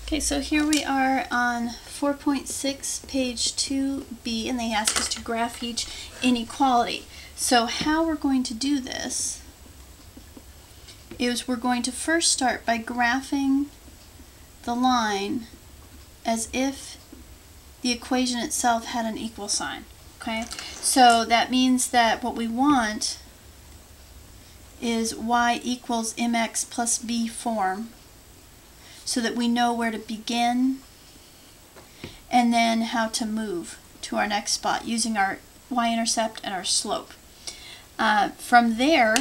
Okay, so here we are on 4.6, page 2b, and they ask us to graph each inequality. So how we're going to do this is we're going to first start by graphing the line as if the equation itself had an equal sign. Okay, so that means that what we want is y equals mx plus b form, so that we know where to begin and then how to move to our next spot using our y-intercept and our slope. From there,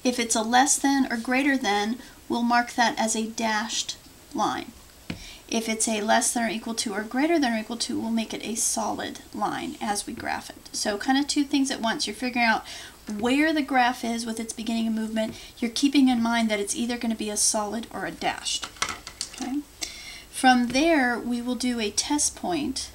if it's a less than or greater than, we'll mark that as a dashed line. If it's a less than or equal to or greater than or equal to, we'll make it a solid line as we graph it. So kind of two things at once. You're figuring out where the graph is with its beginning of movement. You're keeping in mind that it's either going to be a solid or a dashed. Okay. From there, we will do a test point.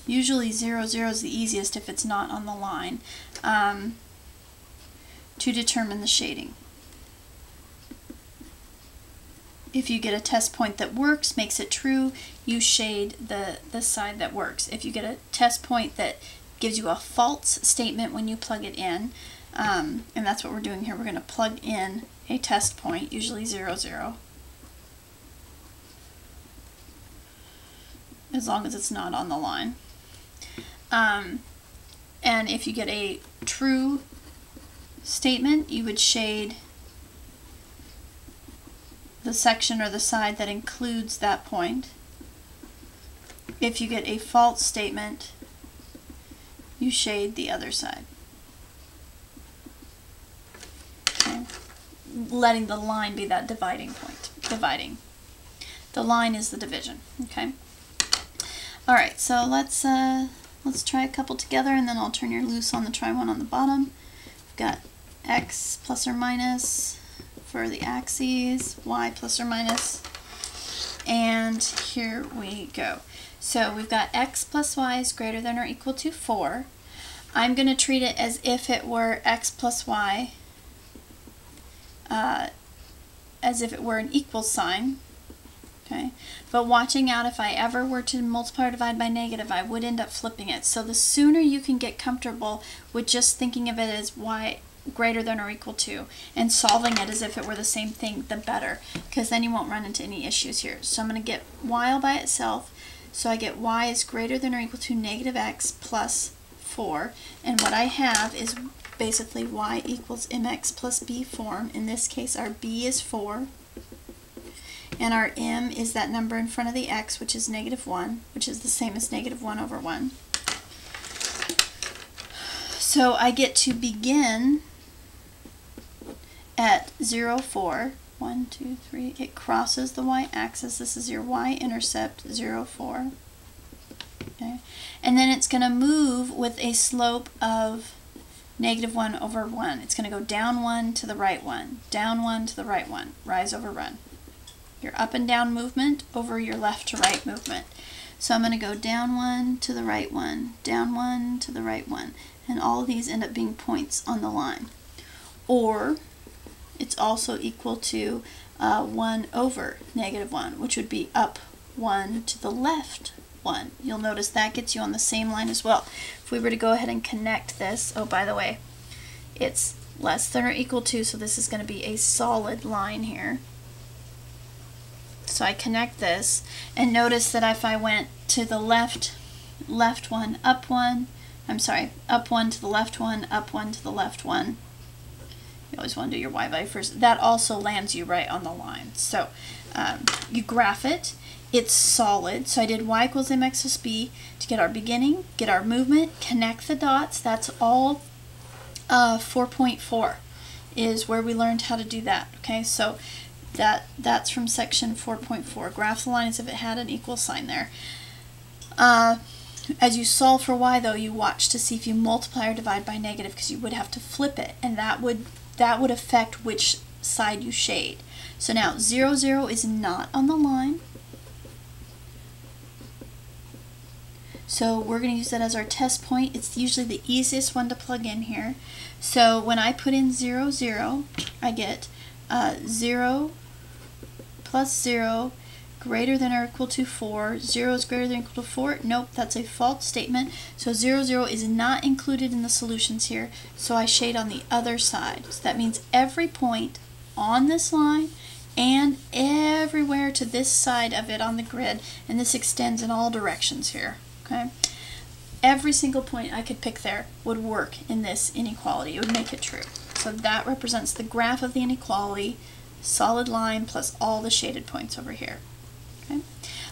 Usually 0, 0 is the easiest if it's not on the line, to determine the shading. If you get a test point that works, makes it true, you shade the side that works. If you get a test point that gives you a false statement when you plug it in, and that's what we're doing here. We're going to plug in a test point, usually 0, 0, as long as it's not on the line. And if you get a true statement, you would shade the section or the side that includes that point. If you get a false statement, you shade the other side. Okay. Letting the line be that dividing point. Dividing. The line is the division. Okay. All right. So let's try a couple together, and then I'll turn your loose on the try one on the bottom. We've got x plus or minus for the axes, y plus or minus, and here we go. So we've got x plus y is greater than or equal to 4. I'm going to treat it as if it were x plus y, as if it were an equal sign. Okay, but watching out, if I ever were to multiply or divide by negative, I would end up flipping it. So the sooner you can get comfortable with just thinking of it as y greater than or equal to and solving it as if it were the same thing, the better, because then you won't run into any issues here. So I'm going to get y all by itself. So I get y is greater than or equal to negative x plus 4, and what I have is basically y equals mx plus b form. In this case, our b is 4, and our m is that number in front of the x, which is negative 1, which is the same as negative 1 over 1. So I get to begin at 0, 4. 1, 2, 3. It crosses the y-axis. This is your y-intercept, 0, 4. Okay. And then it's going to move with a slope of negative 1 over 1. It's going to go down 1 to the right 1, down 1 to the right 1, rise over run. Your up and down movement over your left to right movement. So I'm going to go down 1 to the right 1, down 1 to the right 1, and all of these end up being points on the line. Or it's also equal to 1 over negative 1, which would be up 1 to the left 1. You'll notice that gets you on the same line as well. If we were to go ahead and connect this, oh, by the way, it's less than or equal to, so this is going to be a solid line here. So I connect this, and notice that if I went to the left 1, up 1, I'm sorry, up 1 to the left 1, up 1 to the left 1. You always want to do your y value first. That also lands you right on the line. So you graph it. It's solid. So I did y equals mx plus b to get our beginning, get our movement, connect the dots. That's all 4.4 is where we learned how to do that. Okay, so that's from section 4.4. Graph the line as if it had an equal sign there. As you solve for y, though, you watch to see if you multiply or divide by negative, because you would have to flip it, and that would affect which side you shade. So now 0, 0 is not on the line. So we're going to use that as our test point. It's usually the easiest one to plug in here. So when I put in 0, 0, I get 0 plus 0 greater than or equal to 4. 0 is greater than or equal to 4. Nope, that's a false statement. So 0, 0 is not included in the solutions here. So I shade on the other side. So that means every point on this line and everywhere to this side of it on the grid, and this extends in all directions here. Okay, every single point I could pick there would work in this inequality. It would make it true. So that represents the graph of the inequality, solid line plus all the shaded points over here. Okay,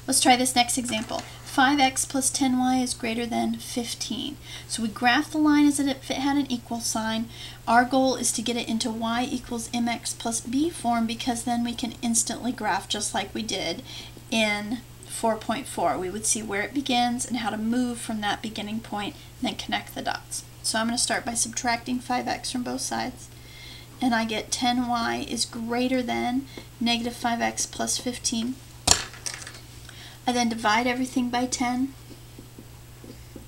let's try this next example. 5x plus 10y is greater than 15. So we graph the line as if it had an equal sign. Our goal is to get it into y equals mx plus b form, because then we can instantly graph just like we did in 4.4. We would see where it begins and how to move from that beginning point and then connect the dots. So I'm going to start by subtracting 5x from both sides, and I get 10y is greater than negative 5x plus 15. I then divide everything by 10.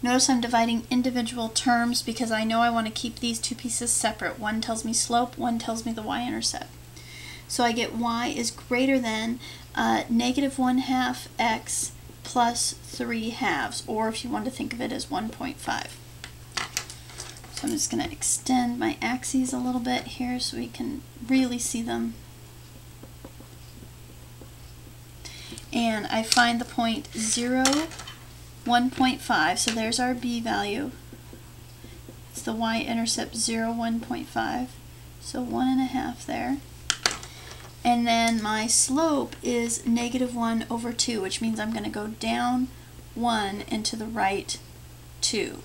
Notice I'm dividing individual terms because I know I want to keep these two pieces separate. One tells me slope, one tells me the y-intercept. So I get y is greater than negative 1/2 x plus 3/2, or if you want to think of it as 1.5. So I'm just going to extend my axes a little bit here so we can really see them. And I find the point 0, 1.5, so there's our b value. It's the y-intercept 0, 1.5, so 1.5 there. And then my slope is negative 1 over 2, which means I'm going to go down 1 and to the right 2.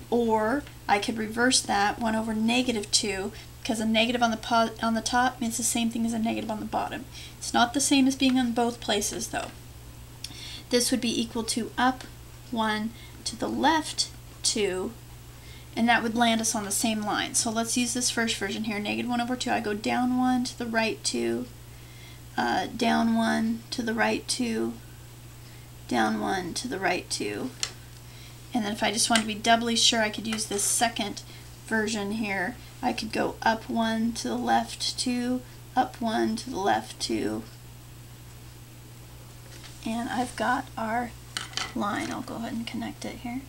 Or I could reverse that, 1 over negative 2, because a negative on the top means the same thing as a negative on the bottom. It's not the same as being on both places, though. This would be equal to up 1 to the left 2, and that would land us on the same line. So let's use this first version here, negative 1 over 2. I go down 1 to the right 2, down 1 to the right 2, down 1 to the right 2. And then if I just want to be doubly sure, I could use this second version here. I could go up 1 to the left 2, up 1 to the left 2, and I've got our line. I'll go ahead and connect it here.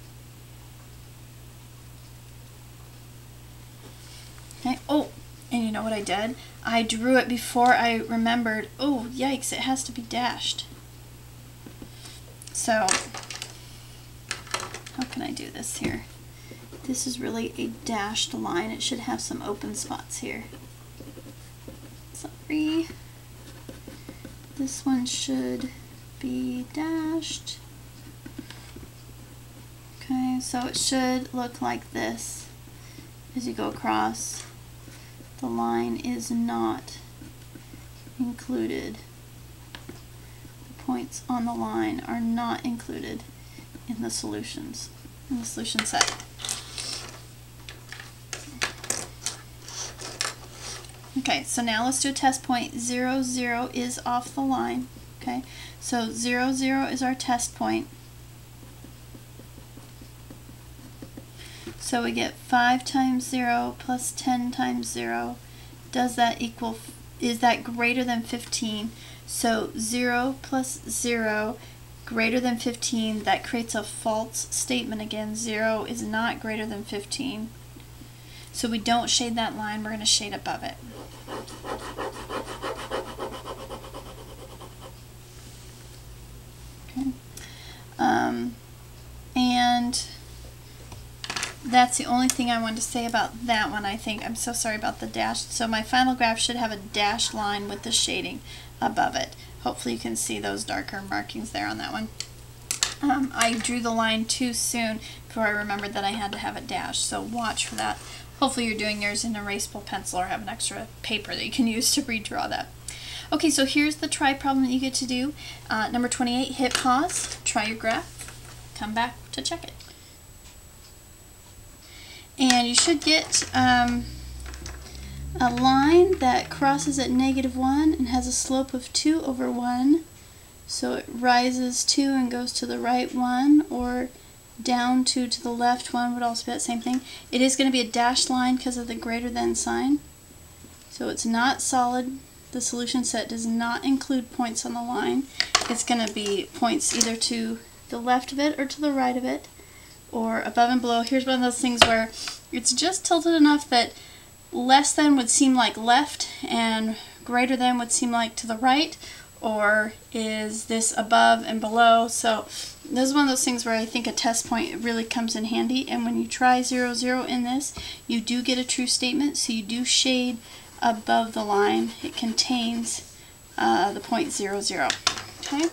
Okay. Oh, and you know what I did? I drew it before I remembered, oh yikes, it has to be dashed. So how can I do this here? This is really a dashed line. It should have some open spots here. Sorry. This one should be dashed. Okay, so it should look like this as you go across. The line is not included. The points on the line are not included in the solutions, in the solution set. Okay, so now let's do a test point. 0, 0 is off the line. Okay, so 0, 0 is our test point. So we get 5 times 0 plus 10 times 0. Does that equal, is that greater than 15? So 0 plus 0 greater than 15, that creates a false statement again. 0 is not greater than 15. So we don't shade that line, we're going to shade above it. Okay. And that's the only thing I wanted to say about that one, I think. I'm so sorry about the dash. So my final graph should have a dashed line with the shading above it. Hopefully you can see those darker markings there on that one. I drew the line too soon before I remembered that I had to have it dashed, so watch for that. Hopefully you're doing yours in an erasable pencil or have an extra paper that you can use to redraw that. Okay, so here's the try problem that you get to do. Number 28, hit pause, try your graph, come back to check it. And you should get a line that crosses at -1 and has a slope of 2 over 1. So it rises 2 and goes to the right 1, or down 2 to the left 1 would also be that same thing. It is going to be a dashed line because of the greater than sign. So it's not solid. the solution set does not include points on the line. It's going to be points either to the left of it or to the right of it, or above and below. Here's one of those things where it's just tilted enough that less than would seem like left and greater than would seem like to the right, or is this above and below. So this is one of those things where I think a test point really comes in handy, and when you try 0, 0 in this, you do get a true statement, so you do shade above the line. It contains the point 0, 0. Okay?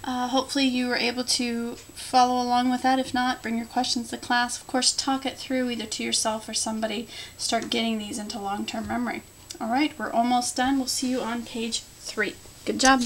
Hopefully you were able to follow along with that. If not, bring your questions to class. Of course, talk it through either to yourself or somebody. Start getting these into long-term memory. Alright, we're almost done. We'll see you on page 3. Good job.